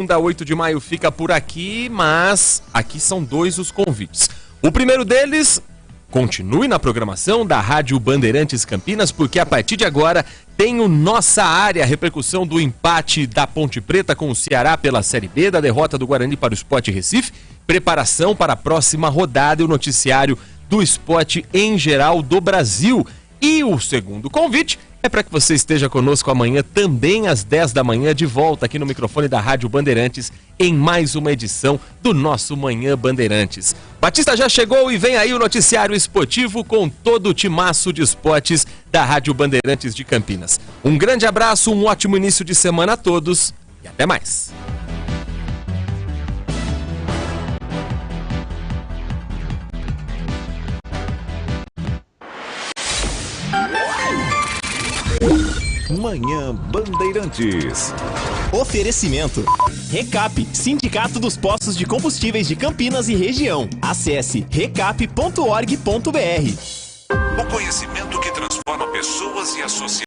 Segunda, 8 de maio fica por aqui, mas aqui são dois os convites. O primeiro deles, continue na programação da Rádio Bandeirantes Campinas, porque a partir de agora tem o Nossa Área, a repercussão do empate da Ponte Preta com o Ceará pela Série B, da derrota do Guarani para o Sport Recife, preparação para a próxima rodada e o noticiário do esporte em geral do Brasil. E o segundo convite é para que você esteja conosco amanhã, também às 10 da manhã, de volta aqui no microfone da Rádio Bandeirantes, em mais uma edição do nosso Manhã Bandeirantes. Batista já chegou e vem aí o noticiário esportivo com todo o timaço de esportes da Rádio Bandeirantes de Campinas. Um grande abraço, um ótimo início de semana a todos e até mais. Manhã Bandeirantes. Oferecimento. Recap, Sindicato dos Postos de Combustíveis de Campinas e região. Acesse recap.org.br. O conhecimento que transforma pessoas e a sociedade.